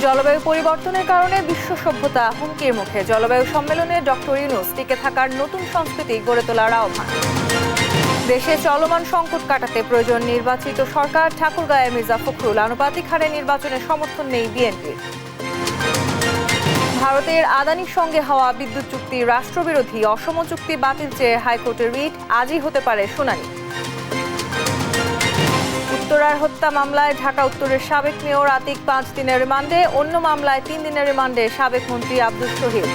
জলবায়ু পরিবর্তনের কারণে বিশ্ব সভ্যতা হুমকির মুখে। জলবায়ু সম্মেলনে ডক্টর ইউনূস টিকে থাকার নতুন সংস্কৃতি গড়ে তোলার আহ্বান। দেশে চলমান সংকট কাটাতে প্রয়োজন নির্বাচিত সরকার। ঠাকুরগাঁয়ে মির্জা ফখরুল। আনুপাতিক হারে নির্বাচনে সমর্থন নেই বিএনপির। ভারতের আদানির সঙ্গে হওয়া বিদ্যুৎ চুক্তি রাষ্ট্রবিরোধী। অসম চুক্তি বাতিল চেয়ে হাইকোর্টের রিট। আজই হতে পারে শুনানি। উত্তরার হত্যা মামলায় ঢাকা উত্তরের সাবেক মেয়র আতিক 5 দিনের রিমান্ডে। অন্য মামলায় 3 দিনের রিমান্ডে সাবেক মন্ত্রী আব্দুল শহীদ।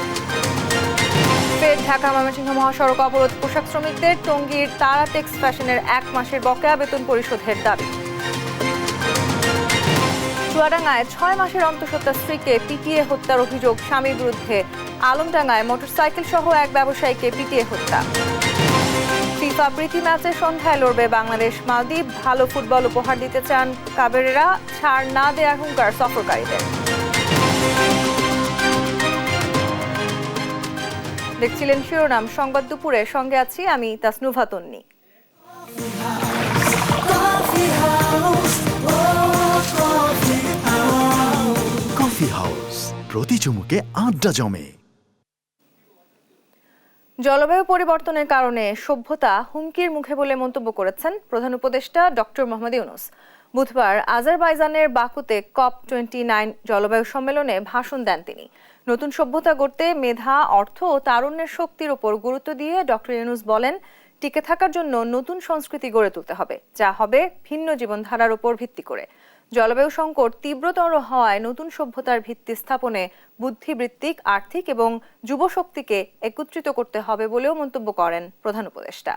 ফের ঢাকা ময়মনসিংহ মহাসড়ক অবরোধ পোশাক শ্রমিকদের। টঙ্গীর তারাটেক্স ফ্যাশনের 1 মাসের বকেয়া বেতন পরিশোধের দাবি। চুয়াডাঙ্গায় 6 মাসের অন্তঃসত্ত্বা স্ত্রীকে পিটিয়ে হত্যার অভিযোগ স্বামীর বিরুদ্ধে। আলমডাঙ্গায় মোটরসাইকেল সহ এক ব্যবসায়ীকে পিটিয়ে হত্যা। ফিফা প্রীতি ম্যাচে সন্ধ্যায় লড়বে বাংলাদেশ মালদ্বীপ। ভালো ফুটবল উপহার দিতে চান কাবেরেরা। ছাড় না দেওয়ার হুঙ্কার সফরকারীদের। দেখছিলেন শিরোনাম সংবাদ দুপুরে, সঙ্গে আছি আমি তাসনুভা তন্নি। কফি হাউস, প্রতি চুমুকে আড্ডা জমে। জলবায়ু পরিবর্তনের কারণে সভ্যতা হুমকির মুখে বলে মন্তব্য করেছেন প্রধান উপদেষ্টা ডক্টর মোহাম্মদ ইউনূস। বুধবার আজারবাইজানের বাকুতে COP29 জলবায়ু সম্মেলনে ভাষণ দেন তিনি। নতুন সভ্যতা গড়তে মেধা, অর্থ ও তারুণ্যের শক্তির উপর গুরুত্ব দিয়ে ডক্টর ইউনূস বলেন, টিকে থাকার জন্য নতুন সংস্কৃতি গড়ে তুলতে হবে, যা হবে ভিন্ন জীবনধারার উপর ভিত্তি করে। জলবায়ু সংকট তীব্রতর হওয়ায় নতুন সভ্যতার ভিত্তি স্থাপনে বুদ্ধিবৃত্তিক, আর্থিক এবং যুবশক্তিকে একত্রিত করতে হবে বলেও মন্তব্য করেন প্রধান উপদেষ্টা।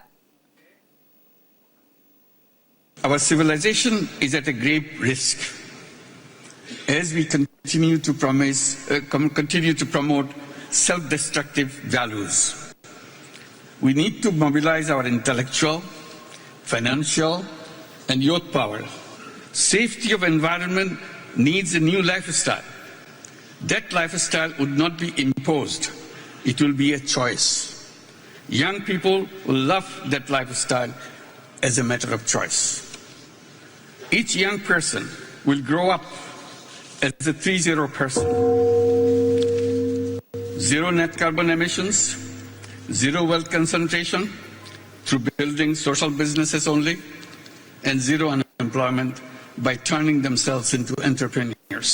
Our civilization is at a grave risk as we continue to promote self-destructive values. We need to mobilize our intellectual, financial, and youth power. Safety of environment needs a new lifestyle. That lifestyle would not be imposed. It will be a choice. Young people will love that lifestyle as a matter of choice. Each young person will grow up as a 3-0 person. Zero net carbon emissions, zero wealth concentration through building social businesses only, and zero unemployment by turning themselves into entrepreneurs.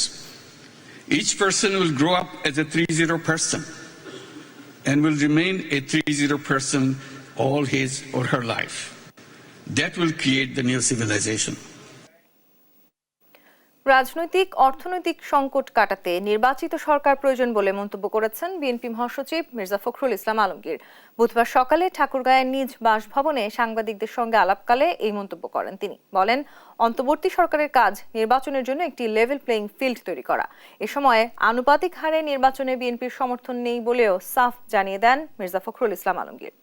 Each person will grow up as a 3-0 person and will remain a 3-0 person all his or her life. That will create the new civilization. রাজনৈতিক অর্থনৈতিক সংকট কাটাতে নির্বাচিত সরকার প্রয়োজন বলে মন্তব্য করেছেন BNP মহাসচিব মির্জা ফখরুল ইসলাম আলমগীর। বুধবার সকালে ঠাকুরগাঁয়ের নিজ বাসভবনে সাংবাদিকদের সঙ্গে আলাপকালে এই মন্তব্য করেন তিনি। বলেন, অন্তর্বর্তী সরকারের কাজ নির্বাচনের জন্য একটি লেভেল প্লেইং ফিল্ড তৈরি করা। এ সময় আনুপাতিক হারে নির্বাচনে বিএনপির সমর্থন নেই বলেও সাফ জানিয়ে দেন মির্জা ফখরুল ইসলাম আলমগীর।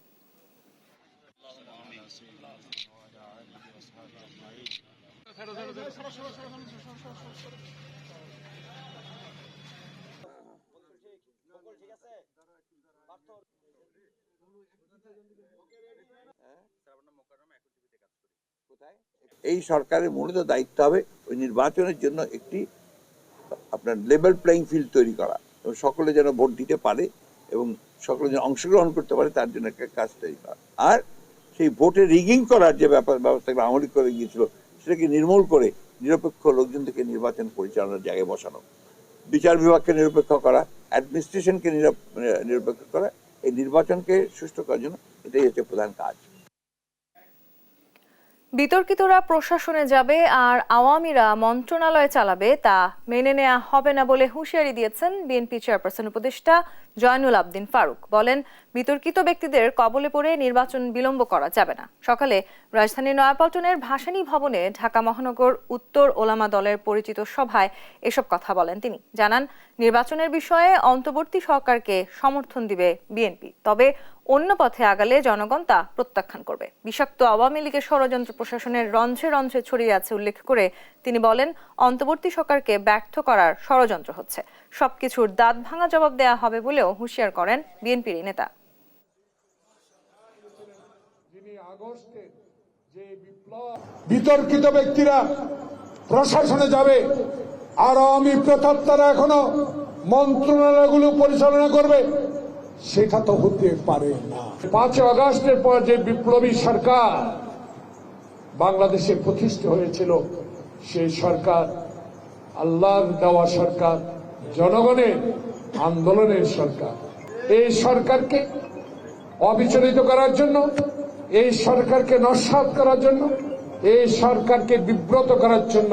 এই সরকারের মূলত দায়িত্ব হবে ওই নির্বাচনের জন্য একটি আপনার লেভেল প্লেইং ফিল্ড তৈরি করা, এবং সকলে যেন ভোট দিতে পারে এবং সকলে যেন অংশগ্রহণ করতে পারে, তার জন্য একটা কাজ তৈরি করা। আর সেই ভোটে রিগিং করার যে ব্যবস্থাগুলো আমলি করে গিয়েছিল সেটাকে নির্মূল করে নিরপেক্ষ লোকজন থেকে নির্বাচন পরিচালনার জায়গায় বসানো, বিচার বিভাগকে নিরপেক্ষ করা, অ্যাডমিনিস্ট্রেশনকে নিরপেক্ষ করা, এই নির্বাচনকে সুষ্ঠু করার জন্য এটাই হচ্ছে প্রধান কাজ। বিতর্কিতরা প্রশাসনে যাবে আর আওয়ামীরা মন্ত্রণালয় চালাবে, তা মেনে নেওয়া হবে না বলে হুঁশিয়ারি দিয়েছেন বিএনপি চেয়ারপারসন উপদেষ্টা জয়নুল আবদিন ফারুক। বলেন, বিতর্কিত ব্যক্তিদের কবলে পড়ে নির্বাচন বিলম্ব করা যাবে না। সকালে রাজধানীর নয়াপল্টনের ভাসানী ভবনে ঢাকা মহানগর উত্তর ওলামা দলের পরিচিত সভায় এসব কথা বলেন তিনি। জানান, নির্বাচনের বিষয়ে অন্তর্বর্তী সরকারকে সমর্থন দিবে বিএনপি, তবে অন্য পথে আগালে জনগণ তা প্রত্যাখ্যান করবে। বিষাক্ত আওয়ামী লীগের ষড়যন্ত্র প্রশাসনের রন্ধ্রে রন্ধ্রে ছড়িয়ে আছে উল্লেখ করে তিনি বলেন, অন্তর্বর্তী সরকারকে ব্যর্থ করার ষড়যন্ত্র হচ্ছে। সবকিছুর দাঁত ভাঙা জবাব দেওয়া হবে বলেও হুঁশিয়ার করেন বিএনপির নেতা। বিতর্কিত ব্যক্তিরা প্রশাসনে যাবে আর আওয়ামী প্রেতাত্মারা এখনো মন্ত্রণালয়গুলো পরিচালনা করবে, সেটা তো হতে পারে না। 5 আগস্টের পর যে বিপ্লবী সরকার বাংলাদেশে প্রতিষ্ঠা হয়েছিল, সেই সরকার আল্লাহর দেওয়া সরকার, জনগণের আন্দোলনের সরকার। এই সরকারকে অবিচলিত করার জন্য, এই সরকারকে নস্যাৎ করার জন্য, এই সরকারকে বিব্রত করার জন্য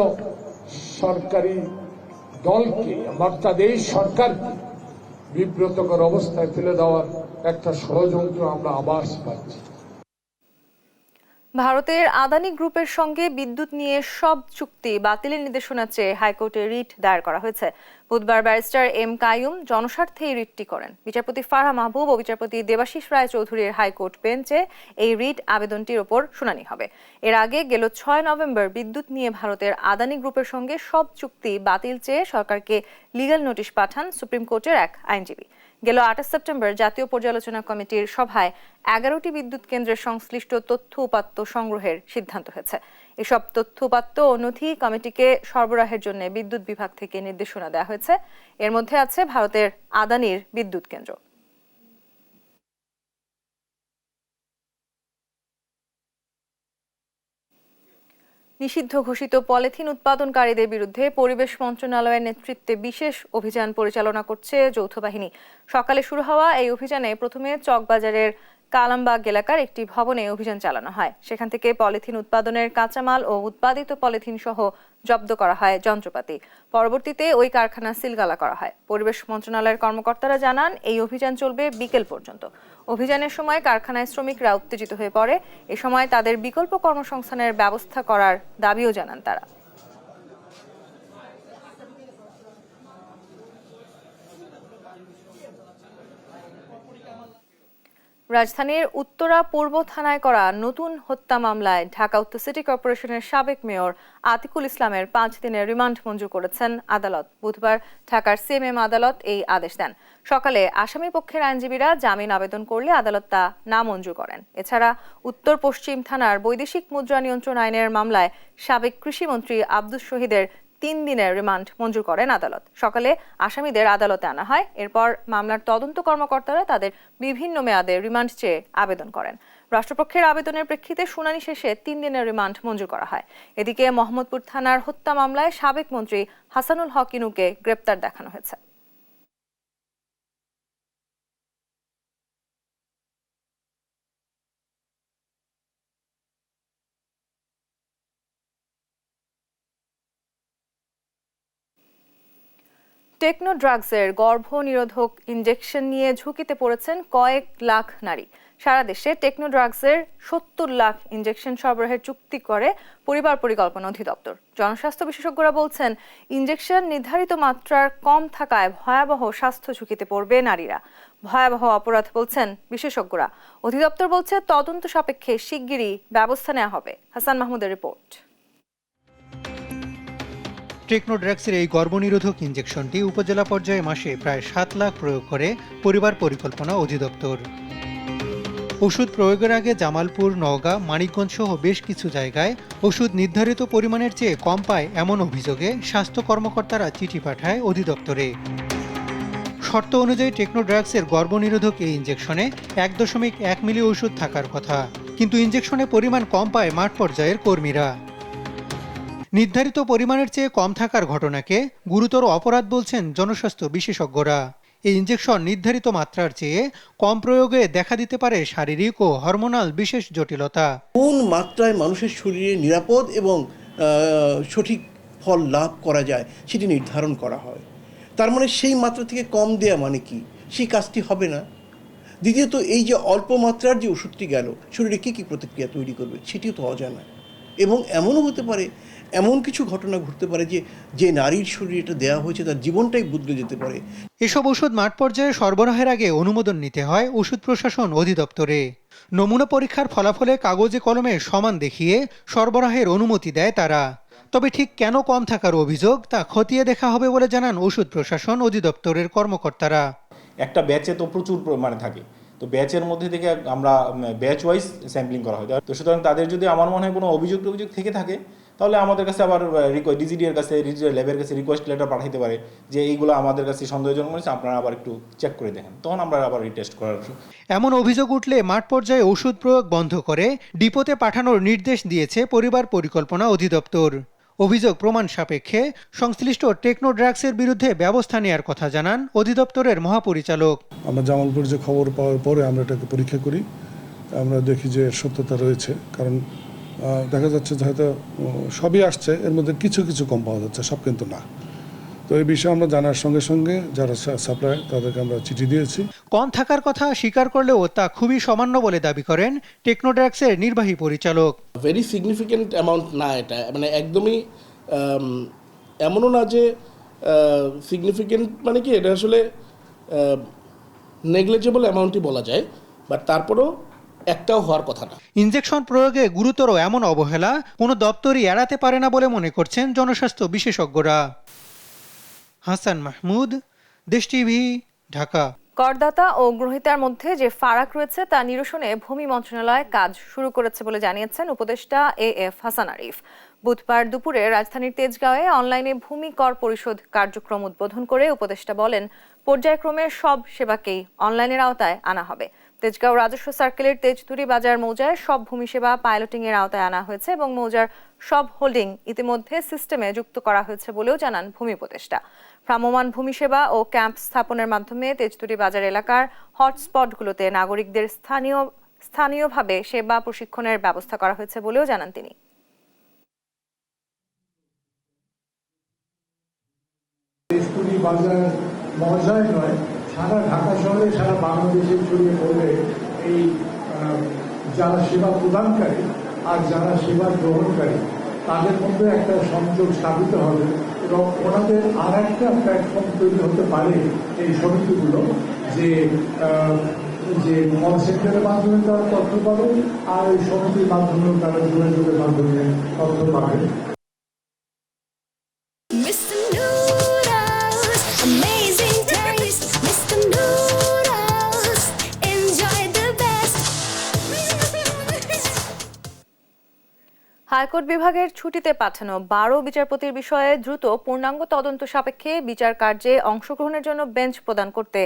সরকারি দলকে অর্থাৎ এই সরকারকে বিব্রতকর অবস্থায় ফেলে দেওয়ার একটা ষড়যন্ত্র আমরা আভাস পাচ্ছি। ভারতের আদানি গ্রুপের সঙ্গে বিদ্যুৎ নিয়ে সব চুক্তি বাতিলের নির্দেশনা চেয়ে হাইকোর্টে রিট দায়ের করা হয়েছে। বুধবার ব্যারিস্টার এম কাইয়ুম জনস্বার্থে এই রিটটি করেন। বিচারপতি ফারহা মাহবুব ও বিচারপতি দেবাশিস রায় চৌধুরীর হাইকোর্ট বেঞ্চে এই রিট আবেদনটির ওপর শুনানি হবে। এর আগে গেল 6 নভেম্বর বিদ্যুৎ নিয়ে ভারতের আদানি গ্রুপের সঙ্গে সব চুক্তি বাতিল চেয়ে সরকারকে লিগ্যাল নোটিশ পাঠান সুপ্রিম কোর্টের এক আইনজীবী। গেল 28 সেপ্টেম্বর জাতীয় পর্যালোচনা কমিটির সভায় 11টি বিদ্যুৎ কেন্দ্রের সংশ্লিষ্ট তথ্য উপাত্ত সংগ্রহের সিদ্ধান্ত হয়েছে। এসব তথ্য উপাত্ত ও নথি কমিটিকে সরবরাহের জন্য বিদ্যুৎ বিভাগ থেকে নির্দেশনা দেওয়া হয়েছে। এর মধ্যে আছে ভারতের আদানির বিদ্যুৎ কেন্দ্র। নিষিদ্ধ ঘোষিত পলিথিন উৎপাদনকারীদের বিরুদ্ধে পরিবেশ মন্ত্রণালয়ের নেতৃত্বে বিশেষ অভিযান পরিচালনা করছে যৌথ বাহিনী। সকালে শুরু হওয়া এই অভিযানে প্রথমে চকবাজারের কালামবাগ এলাকার একটি ভবনে অভিযান চালানো হয়। সেখান থেকে পলিথিন উৎপাদনের কাঁচামাল ও উৎপাদিত পলিথিন সহ জব্দ করা হয় যন্ত্রপাতি। পরবর্তীতে ওই কারখানা সিলগালা করা হয়। পরিবেশ মন্ত্রণালয়ের কর্মকর্তারা জানান, এই অভিযান চলবে বিকেল পর্যন্ত। অভিযানের সময় কারখানায় শ্রমিকরা উত্তেজিত হয়ে পড়ে। এ সময় তাদের বিকল্প কর্মসংস্থানের ব্যবস্থা করার দাবিও জানান তারা। রাজধানীর উত্তরা পূর্ব থানায় করা নতুন হত্যা মামলায় ঢাকা উত্তর সিটি কর্পোরেশনের সাবেক মেয়র আতিকুল ইসলামের 5 দিনের রিমান্ড মঞ্জুর করেছেন আদালত। বুধবার ঢাকার সিএমএম আদালত এই আদেশ দেন। সকালে আসামি পক্ষের আইনজীবীরা জামিন আবেদন করলে আদালত তা নামঞ্জুর করেন। এছাড়া উত্তর পশ্চিম থানার বৈদেশিক মুদ্রা নিয়ন্ত্রণ আইনের মামলায় সাবেক কৃষিমন্ত্রী আব্দুস শহীদের 3 দিনের রিমান্ড মঞ্জুর করেন আদালত। সকালে আসামিদের আদালতে আনা হয়। এরপর মামলার তদন্ত কর্মকর্তারা তাদের বিভিন্ন মেয়াদে রিমান্ড চেয়ে আবেদন করেন। রাষ্ট্রপক্ষের আবেদনের প্রেক্ষিতে শুনানি শেষে 3 দিনের রিমান্ড মঞ্জুর করা হয়। এদিকে মোহাম্মদপুর থানার হত্যা মামলায় সাবেক মন্ত্রী হাসানুল হক ইনুকে গ্রেপ্তার দেখানো হয়েছে। টেকনো ড্রাগসের গর্ভনিরোধক ইনজেকশন নিয়ে ঝুঁকিতে পড়েছেন কয়েক লাখ নারী। সারা দেশে টেকনো ড্রাগসের 70 লাখ ইনজেকশন সরবরাহের চুক্তি করে পরিবার পরিকল্পনা অধিদপ্তর। জনস্বাস্থ্য বিশেষজ্ঞরা বলছেন, ইনজেকশন নির্ধারিত মাত্রার কম থাকায় ভয়াবহ স্বাস্থ্য ঝুঁকিতে পড়বে নারীরা। ভয়াবহ অপরাধ বলছেন বিশেষজ্ঞরা। অধিদপ্তর বলছে, তদন্ত সাপেক্ষে শিগগিরই ব্যবস্থা নেওয়া হবে। হাসান মাহমুদের রিপোর্ট। টেকনো ড্রাগসের এই গর্ভনিরোধক ইনজেকশনটি উপজেলা পর্যায়ে মাসে প্রায় 7 লাখ প্রয়োগ করে পরিবার পরিকল্পনা অধিদপ্তর। ওষুধ প্রয়োগের আগে জামালপুর, নওগাঁ, মানিকগঞ্জ সহ বেশ কিছু জায়গায় ওষুধ নির্ধারিত পরিমাণের চেয়ে কম পায় এমন অভিযোগে স্বাস্থ্য কর্মকর্তারা চিঠি পাঠায় অধিদপ্তরে। শর্ত অনুযায়ী টেকনো ড্রাগসের গর্ভনিরোধক এই ইনজেকশনে 1.1 মিলি ওষুধ থাকার কথা, কিন্তু ইনজেকশনের পরিমাণ কম পায় মাঠ পর্যায়ের কর্মীরা। নির্ধারিত পরিমাণের চেয়ে কম থাকার ঘটনাকে গুরুতর অপরাধ বলছেন জনস্বাস্থ্য বিশেষজ্ঞরা। এই ইনজেকশন নির্ধারিত মাত্রার চেয়ে কম প্রয়োগে দেখা দিতে পারে শারীরিক ও হরমোনাল বিশেষ জটিলতা। কোন মাত্রায় মানুষের শরীরে নিরাপদ এবং সঠিক ফল লাভ করা যায় সেটি নির্ধারণ করা হয়। তার মানে সেই মাত্রা থেকে কম দেয়া মানে কি, সেই কাজটি হবে না। দ্বিতীয়ত, এই যে অল্প মাত্রার যে ওষুধটি গেল, শরীরে কী কী প্রতিক্রিয়া তৈরি করবে সেটিও তো অজানা। এবং এমনও হতে পারে, এমন কিছু ঘটনা ঘটতে পারে যে নারীর শরীরে এটা দেওয়া হয়েছে তার জীবনটাই বদলে যেতে পারে। এসব ওষুধ মাঠ পর্যায়ে সরবরাহের আগে অনুমোদন নিতে হয় ওষুধ প্রশাসন অধিদপ্তরে। নমুনা পরীক্ষার ফলাফলে কাগজে কলমে সমান দেখিয়ে সরবরাহের অনুমতি দেয় তারা। তবে ঠিক কেন কম থাকার অভিযোগ তা খতিয়ে দেখা হবে বলে জানান ওষুধ প্রশাসন অধিদপ্তরের কর্মকর্তারা। একটা ব্যাচে তো প্রচুর পরিমাণে থাকে, তো ব্যাচের মধ্যে থেকে আমরা ব্যাচ ওয়াইজ স্যাম্পলিং করা হয়। তো সুতরাং তাদের যদি আমার মনে হয় কোনো অভিযোগ থেকে থাকে তাহলে আমাদের কাছে আবার ডিজিডি এর কাছে ল্যাবের কাছে রিকোয়েস্ট লেটার পাঠাইতে পারে যে এইগুলো আমাদের কাছে সন্দেহজনক মনে হচ্ছে, আপনারা আবার একটু চেক করে দেখেন, তখন আমরা আবার রিটেস্ট করার। এমন অভিযোগ উঠলে মাঠ পর্যায়ে ওষুধ প্রয়োগ বন্ধ করে ডিপোতে পাঠানোর নির্দেশ দিয়েছে পরিবার পরিকল্পনা অধিদপ্তর। অভিযোগ প্রমাণ সাপেক্ষে সংশ্লিষ্ট টেকনো ড্রাগসের বিরুদ্ধে ব্যবস্থা নেওয়ার কথা জানান অধিদপ্তরের মহাপরিচালক। আমরা জামালপুর যে খবর পাওয়ার পরে আমরা এটাকে পরীক্ষা করি, আমরা দেখি যে এর সত্যতা রয়েছে, কারণ দেখা যাচ্ছে যে হয়তো সবই আসছে, এর মধ্যে কিছু কিছু কম পাওয়া যাচ্ছে, সব কিন্তু না। তো এই বিষয়ে আমরা জানার সঙ্গে সঙ্গে যারা সাপ্লাই তাদেরকে আমরা চিঠি দিয়েছি। কম থাকার কথা স্বীকার করলেও তা খুবই সামান্য বলে দাবি করেন টেকনো ড্রাগসের নির্বাহী পরিচালক। ভেরি সিগনিফিক্যান্ট অ্যামাউন্ট না এটা, মানে একদমই এমনও না যে সিগনিফিক্যান্ট, মানে কি এটা আসলে নেগলিজেবল অ্যামাউন্টই বলা যায়, বাট তারপরেও একটাও হওয়ার কথা না। ইনজেকশন প্রয়োগে গুরুতর এমন অবহেলা কোনো দপ্তরই এড়াতে পারে না বলে মনে করছেন জনস্বাস্থ্য বিশেষজ্ঞরা। হাসান মাহমুদ, দেশ টিভি, ঢাকা। করদাতা ও গ্রহীতার মধ্যে যে ফারাক রয়েছে তা নিরসনে ভূমি মন্ত্রণালয় কাজ শুরু করেছে বলে জানিয়েছেন উপদেষ্টা এএফ হাসান আরিফ। বুধবার দুপুরে রাজধানীর তেজগাঁওয়ে অনলাইনে ভূমি কর পরিশোধ কার্যক্রম উদ্বোধন করে উপদেষ্টা বলেন, পর্যায়ক্রমে সব সেবাকেই অনলাইনের আওতায় আনা হবে। তেজগাঁও রাজস্ব সার্কেলের তেজতুরি বাজার মৌজায় সব ভূমি সেবা পাইলটিং এর আওতায় আনা হয়েছে এবং মৌজার সব হোল্ডিং ইতিমধ্যে সিস্টেমে যুক্ত করা হয়েছে বলেও জানান ভূমি উপদেষ্টা। ভ্রাম্যমাণ ভূমি সেবা ও ক্যাম্প স্থাপনের মাধ্যমে তেজতুরি বাজার এলাকার হটস্পটগুলোতে নাগরিকদের স্থানীয়ভাবে সেবা প্রশিক্ষণের ব্যবস্থা করা হয়েছে বলেও জানান তিনি। তেজতুরি বাজার মৌজায় নয়, সারা ঢাকা শহরে, সারা বাংলাদেশে ছড়িয়ে পড়লে এই যারা সেবা প্রদানকারী আর যারা সেবা গ্রহণকারী তাদের মধ্যে একটা সংযোগ স্থাপিত হবে এবং ওনাদের আর একটা প্ল্যাটফর্ম তৈরি হতে পারে এই সমিতিগুলো, যে কল সেন্টারের মাধ্যমে তারা তথ্য পাবে আর এই সমিতির মাধ্যমেও তারা যোগাযোগের মাধ্যমে তথ্য পাবে। হাইকোর্ট বিভাগের ছুটিতে পাঠানো 12 বিচারপতির বিষয়ে দ্রুত পূর্ণাঙ্গ তদন্ত সাপেক্ষে বিচার কার্যে অংশগ্রহণের জন্য বেঞ্চ প্রদান করতে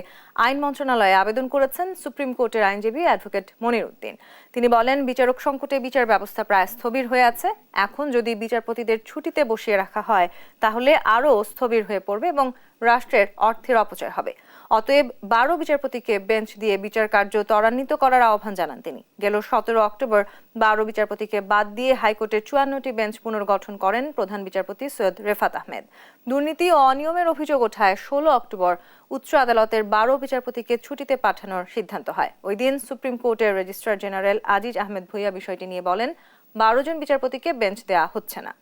আইন মন্ত্রণালয়ে আবেদন করেছেন সুপ্রিম কোর্টের আইনজীবী অ্যাডভোকেট মনির উদ্দিন। তিনি বলেন, বিচারক সংকটে বিচার ব্যবস্থা প্রায় স্থবির হয়ে আছে। এখন যদি বিচারপতিদের ছুটিতে বসিয়ে রাখা হয় তাহলে আরও স্থবির হয়ে পড়বে এবং রাষ্ট্রের অর্থের অপচয় হবে। অতএব 12 বিচারপতিকে বেঞ্চ দিয়ে বিচার কার্য ত্বরান্বিত করার আহ্বান জানান তিনি। গেল 17 অক্টোবর 12 বিচারপতিকে বাদ দিয়ে হাইকোর্টের 54টি বেঞ্চ পুনর্গঠন করেন প্রধান বিচারপতি সৈয়দ রেফাত আহমেদ। দুর্নীতি ও অনিয়মের অভিযোগ ওঠায় 16 অক্টোবর উচ্চ আদালতের 12 বিচারপতিকে ছুটিতে পাঠানোর সিদ্ধান্ত হয়। ওই দিন সুপ্রিম কোর্টের রেজিস্ট্রার জেনারেল আজিজ আহমেদ ভুইয়া বিষয়টি নিয়ে বলেন, 12 জন বিচারপতিকে বেঞ্চ দেয়া হচ্ছে না।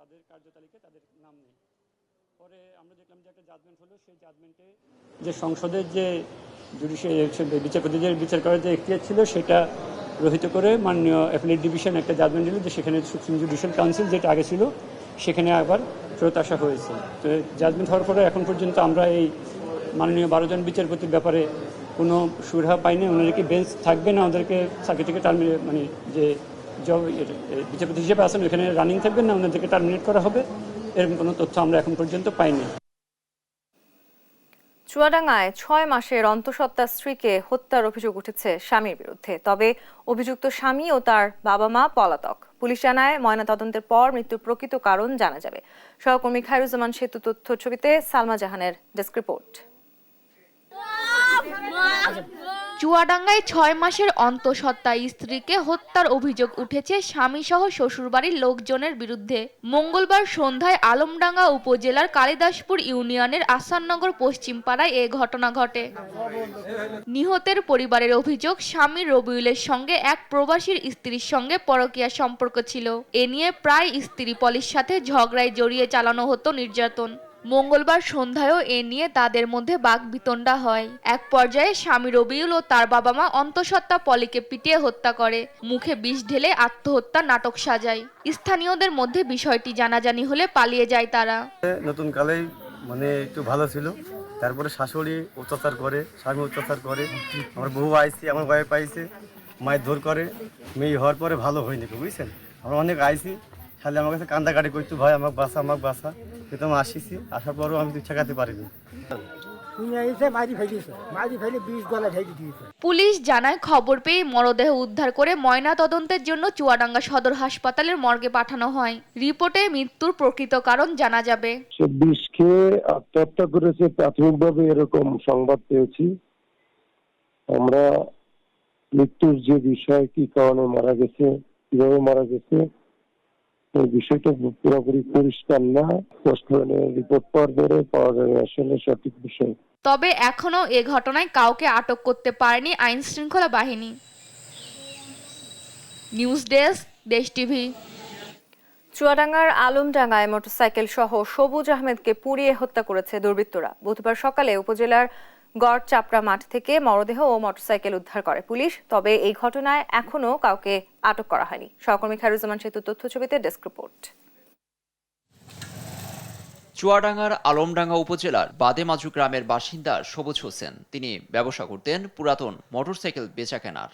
তাদের কার্যতালিকায় তাদের নাম নেই। পরে আমরা দেখলাম যে একটা জাজমেন্ট হলো, সেই জাজমেন্টে যে সংসদের যে বিচারপতিদের বিচার করার যে এখতিয়ার ছিল সেটা রহিত করে মাননীয় অ্যাপিলেট ডিভিশন একটা জাজমেন্ট দিল যে সেখানে সুপ্রিম জুডিশিয়াল কাউন্সিল যেটা আগে ছিল সেখানে আবার ফেরত আসা হয়েছে। তো জাজমেন্ট হওয়ার পরে এখন পর্যন্ত আমরা এই মাননীয় 12 জন বিচারপতির ব্যাপারে কোনো সুরাহা পাইনি। ওনাদেরকে বেঞ্চ থাকবে না, ওদেরকে চাকরি থেকে টার্মিনেট, মানে যে বিচারপতি হিসেবে আছেন ওখানে রানিং থাকবেন না, ওনাদেরকে টার্মিনেট করা হবে, এরকম কোনো তথ্য আমরা এখন পর্যন্ত পাইনি। চুয়াডাঙ্গায় 6 মাসের অন্তঃসত্ত্বা স্ত্রীকে হত্যার অভিযোগ উঠেছে স্বামীর বিরুদ্ধে। তবে অভিযুক্ত স্বামী ও তার বাবা মা পলাতক। পুলিশ জানায়, ময়নাতদন্তের পর মৃত্যুর প্রকৃত কারণ জানা যাবে। সহকর্মী খায়রুজ্জামান সেতু তথ্য ছবিতে সালমা জাহানের ডেস্ক রিপোর্ট। চুয়াডাঙ্গায় 6 মাসের অন্তঃসত্ত্বা স্ত্রীকে হত্যার অভিযোগ উঠেছে স্বামীসহ শ্বশুরবাড়ির লোকজনের বিরুদ্ধে। মঙ্গলবার সন্ধ্যায় আলমডাঙ্গা উপজেলার কালিদাসপুর ইউনিয়নের আসাননগর পশ্চিম পাড়ায় এ ঘটনা ঘটে। নিহতের পরিবারের অভিযোগ, স্বামী রবিউলের সঙ্গে এক প্রবাসীর স্ত্রীর সঙ্গে পরকীয়া সম্পর্ক ছিল। এ নিয়ে প্রায় স্ত্রী পলির সাথে ঝগড়ায় জড়িয়ে চালানো হতো নির্যাতন। মঙ্গলবার সন্ধ্যায়ও এ নিয়ে তাদের মধ্যে বাকবিতণ্ডা হয়। এক পর্যায়ে স্বামী রবিউল ও তার বাবা মা অন্তঃসত্ত্বা পলিকে পিটিয়ে হত্যা করে। মুখে বিষ ঢেলে আত্মহত্যা নাটক সাজায়। স্থানীয়দের মধ্যে বিষয়টি জানাজানি হলে পালিয়ে যায় তারা। নতুন কালেই মানে একটু ভালো ছিল, তারপরে শাশুড়ি অত্যাচার করে, স্বামী অত্যাচার করে, আমার বউ আইছে, আমার ওয়াইফ আইছে, মায়ের ধর করে, মেয়ে হওয়ার পরে ভালো হয়নি, বুঝছেন? আমরা অনেক আইছি, খালি আমার কাছে কান্দাকাটি করতো, ভাই আমাকে বাসা, কিন্তু আমি আসিছি, আসার পরেও আমি ঠেকাতে পারিনি। পুলিশ জানায় খবর পেয়ে মরদেহ উদ্ধার করে ময়না তদন্তের জন্য চুয়াডাঙ্গা সদর হাসপাতালের মর্গে পাঠানো হয়। রিপোর্টে মৃত্যুর প্রকৃত কারণ জানা যাবে। সে বিষ খেয়ে আত্মহত্যা করেছে, প্রাথমিকভাবে এরকম সংবাদ পেয়েছি। আমরা মৃত্যুর যে বিষয়, কি কারণে মারা গেছে, কিভাবে মারা গেছে, এই বিষয়টা পুরোপুরি পরিষ্কার না। পোস্টমর্টমের রিপোর্ট পাওয়া যাবে আসলে সঠিক বিষয়। তবে এখনো এ ঘটনায় কাউকে আটক করতে পারেনি আইন শৃঙ্খলা বাহিনী। নিউজ ডেস্ক, দেশ টিভি। চুয়াডাঙ্গার আলমডাঙ্গায় মোটরসাইকেল সহ সবুজ আহমেদকে পুড়িয়ে হত্যা করেছে দুর্বৃত্তরা। বুধবার সকালে উপজেলার গড় চাপড়া মাঠ থেকে মরদেহ ও মোটরসাইকেল উদ্ধার করে পুলিশ। তবে এই ঘটনায় এখনো কাউকে আটক করা হয়নি। সহকর্মী খায়রুজ্জামান সেতু তথ্য ছবিতে ডেস্ক রিপোর্ট। চুয়াডাঙ্গার আলমডাঙ্গা উপজেলার বাদেমাজু গ্রামের বাসিন্দা সবুজ হোসেন। তিনি ব্যবসা করতেন পুরাতন মোটরসাইকেল বেচাকেনার।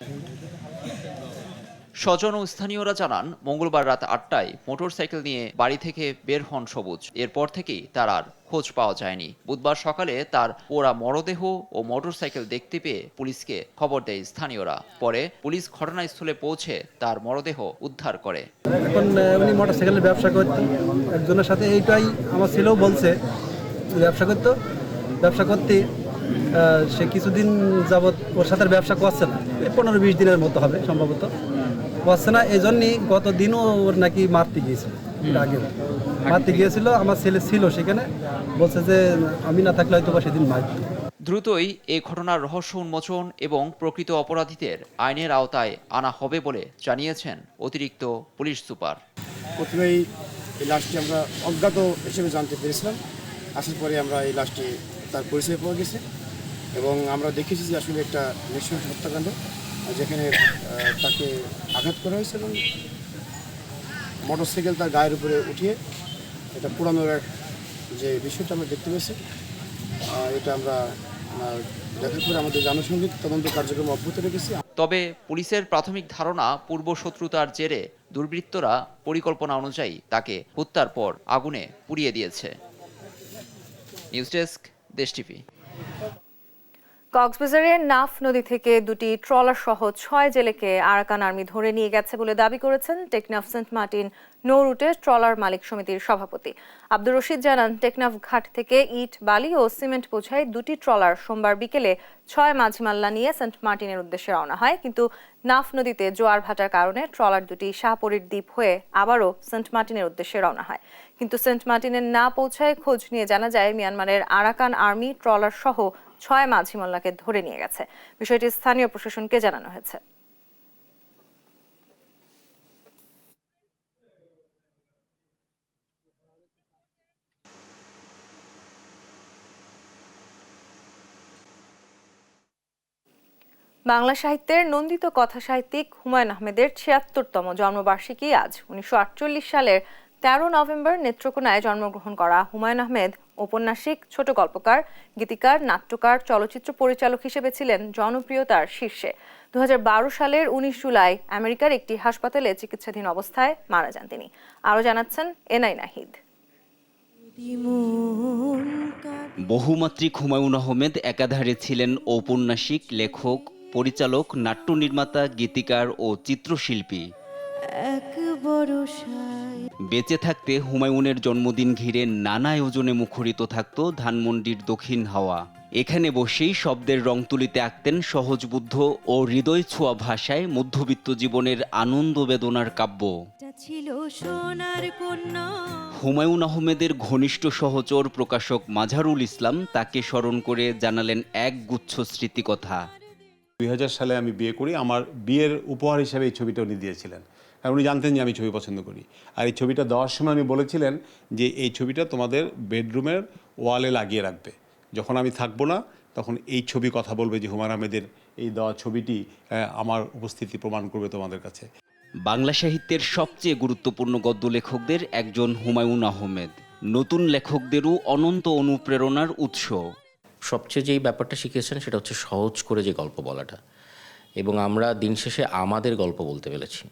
স্বজন ও স্থানীয়রা জানান, মঙ্গলবার রাত 8টায় মোটরসাইকেল নিয়ে বাড়ি থেকে বের হন সবুজ। এরপর থেকেই তার আর খোঁজ পাওয়া যায়নি। বুধবার সকালে তার পোড়া মরদেহ ও মোটরসাইকেল দেখতে পেয়ে পুলিশকে খবর দেয় স্থানীয়রা। পরে পুলিশ ঘটনাস্থলে পৌঁছে তার মরদেহ উদ্ধার করে। এখন উনি মোটরসাইকেলের ব্যবসা করতেন একজনের সাথে, এইটাই আমার ছেলেও বলছে ব্যবসা করতে সে কিছুদিন যাবৎ ওর সাথে ব্যবসা করছে না, 15-20 দিনের মতো হবে সম্ভবত, করছে না। এই জন্যই গত দিনও ওর নাকি মারতে গিয়েছিল, মারতে গিয়েছিল। আমার ছেলে ছিল সেখানে, বলছে যে আমি না থাকলে হয়তো বা সেদিন মারত। দ্রুতই এই ঘটনার রহস্য উন্মোচন এবং প্রকৃত অপরাধীদের আইনের আওতায় আনা হবে বলে জানিয়েছেন অতিরিক্ত পুলিশ সুপার। প্রথমেই এই লাশটি আমরা অজ্ঞাত হিসেবে জানতে পেরেছিলাম। আসার পরে আমরা এই লাশটি তার পরিচয় পাওয়া গেছে এবং আমরা দেখেছি যে আসলে একটা নৃশংস হত্যাকাণ্ড, যেখানে তাকে আঘাত করা হয়েছে এবং মোটরসাইকেল তার গায়ের উপরে উঠিয়ে এটা পুরানোর যে বিষয়টা আমরা দেখতে পেয়েছি, এটা আমরা দেখার পরে আমাদের আনুষঙ্গিক তদন্ত কার্যক্রম অব্যাহত রেখেছি। তবে পুলিশের প্রাথমিক ধারণা, পূর্ব শত্রুতার জেরে দুর্বৃত্তরা পরিকল্পনা অনুযায়ী তাকে হত্যার পর আগুনে পুড়িয়ে দিয়েছে। নিউজ ডেস্ক, দেশ টিভি। কক্সবাজারের নাফ নদী থেকে 2টি ট্রলার সহ 6 জেলেকে আরাকান আর্মি ধরে নিয়ে গেছে বলে দাবি করেছেন টেকনাফ সেন্ট মার্টিন নৌ রুটের ট্রলার মালিক সমিতির সভাপতি আব্দুর রশিদ। জানান, টেকনাফ ঘাট থেকে ইট, বালি ও সিমেন্ট বোঝাই 2টি ট্রলার সোমবার বিকেলে 6 মাঝিমাল্লা নিয়ে সেন্ট মার্টিনের উদ্দেশ্যে রওনা হয়। কিন্তু নাফ নদীতে জোয়ার ভাটার কারণে ট্রলার দুটি শাহপরীর দ্বীপ হয়ে আবারও সেন্ট মার্টিনের উদ্দেশ্যে রওনা হয়। কিন্তু সেন্ট মার্টিনে না পৌঁছায় খোঁজ নিয়ে জানা যায় মিয়ানমারের আরাকান আর্মি ট্রলার সহ 6 মাঝিমাল্লাকে ধরে নিয়ে গেছে। বিষয়টি স্থানীয় প্রশাসনকে জানানো হয়েছে। বাংলা সাহিত্যের নন্দিত কথা সাহিত্যিক হুমায়ুন আহমেদের ৭৬তম জন্মবার্ষিকী আজ। ১৯৪৮ সালের ১৩ নভেম্বর নেত্রকোনায় জন্মগ্রহণ করা হুমায়ুন আহমেদ ঔপন্যাসিক, ছোট গল্পকার, গীতিকার, নাট্যকার, চলচ্চিত্র পরিচালক হিসেবে ছিলেন জনপ্রিয়তার শীর্ষে। ২০১২ সালের ১৯ জুলাই আমেরিকার একটি হাসপাতালে চিকিৎসাধীন অবস্থায় মারা যান তিনি। আরও জানাচ্ছেন এনআই নাহিদ। বহুমাত্রিক হুমায়ুন আহমেদ একাধারে ছিলেন ঔপন্যাসিক, লেখক, পরিচালক, নাট্য নির্মাতা, গীতিকার ও চিত্রশিল্পী। বেঁচে থাকতে হুমায়ুনের জন্মদিন ঘিরে নানা আয়োজনে মুখরিত থাকত ধানমন্ডির দক্ষিণ হাওয়া। এখানে বসেই শব্দের রং তুলিতে আঁকতেন সহজবুদ্ধ ও হৃদয় ছোঁয়া ভাষায় মধ্যবিত্ত জীবনের আনন্দ বেদনার কাব্য। হুমায়ুন আহমেদের ঘনিষ্ঠ সহচর প্রকাশক মাঝারুল ইসলাম তাকে স্মরণ করে জানালেন এক গুচ্ছ স্মৃতিকথা। ২০০০ সালে আমি বিয়ে করি। আমার বিয়ের উপহার হিসেবে এই ছবিটা উনি দিয়েছিলেন, কারণ উনি জানতেন যে আমি ছবি পছন্দ করি। আর এই ছবিটা দেওয়ার সময় উনি বলেছিলেন যে এই ছবিটা তোমাদের বেডরুমের ওয়ালে লাগিয়ে রাখবে, যখন আমি থাকবো না তখন এই ছবি কথা বলবে যে হুমায়ুন আহমেদের এই দেওয়া ছবিটি আমার উপস্থিতি প্রমাণ করবে তোমাদের কাছে। বাংলা সাহিত্যের সবচেয়ে গুরুত্বপূর্ণ গদ্য লেখকদের একজন হুমায়ুন আহমেদ, নতুন লেখকদেরও অনন্ত অনুপ্রেরণার উৎস। সবচেয়ে যেই ব্যাপারটা শিখেছেন সেটা হচ্ছে সহজ করে যে গল্প বলাটা, এবং আমরা দিন শেষে আমাদের গল্প বলতে পেরেছি।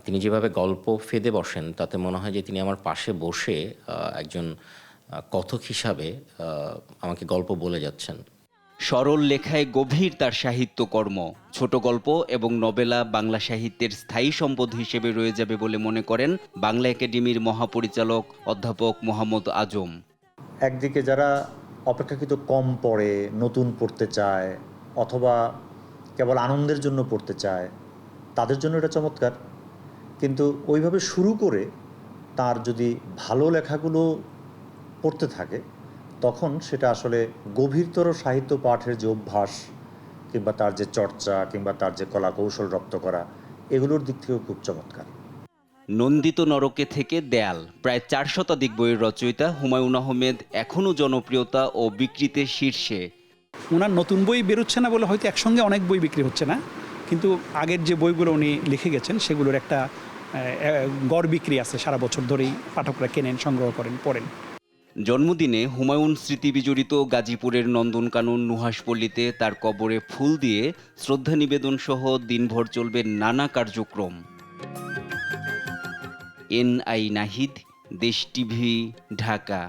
তিনি যেভাবে গল্প ফেদে বসেন তাতে মনে হয় যে তিনি আমার পাশে বসে একজন কথক হিসাবে আমাকে গল্প বলে যাচ্ছেন। সরল লেখায় গভীর তার সাহিত্যকর্ম, ছোট গল্প এবং নভেলা বাংলা সাহিত্যের স্থায়ী সম্পদ হিসেবে রয়ে যাবে বলে মনে করেন বাংলা একাডেমির মহাপরিচালক অধ্যাপক মোহাম্মদ আজম। একদিকে যারা অপেক্ষাকৃত কম পড়ে, নতুন পড়তে চায় অথবা কেবল আনন্দের জন্য পড়তে চায়, তাদের জন্য এটা চমৎকার। কিন্তু ওইভাবে শুরু করে তার যদি ভালো লেখাগুলো পড়তে থাকে তখন সেটা আসলে গভীরতর সাহিত্য পাঠের যে অভ্যাস কিংবা তার যে চর্চা কিংবা তার যে কলা কৌশল রপ্ত করা, এগুলোর দিক থেকেও খুব চমৎকার। নন্দিত নরকে থেকে দেয়াল, প্রায় 4 শতাধিক বইয়ের রচয়িতা হুমায়ুন আহমেদ এখনও জনপ্রিয়তা ও বিক্রিতে শীর্ষে। ওনার নতুন বই বেরোচ্ছে না বলে হয়তো একসঙ্গে অনেক বই বিক্রি হচ্ছে না, কিন্তু আগের যে বইগুলো উনি লিখে গেছেন সেগুলোর একটা গড় বিক্রি আছে, সারা বছর ধরেই পাঠকরা কেনেন, সংগ্রহ করেন, পড়েন। জন্মদিনে হুমায়ুন স্মৃতি বিজড়িত গাজীপুরের নন্দনকানন নুহাশপল্লীতে তার কবরে ফুল দিয়ে শ্রদ্ধা নিবেদন সহ দিনভর চলবে নানা কার্যক্রম। NI নাহিদ, দেশ টিভি, ঢাকা।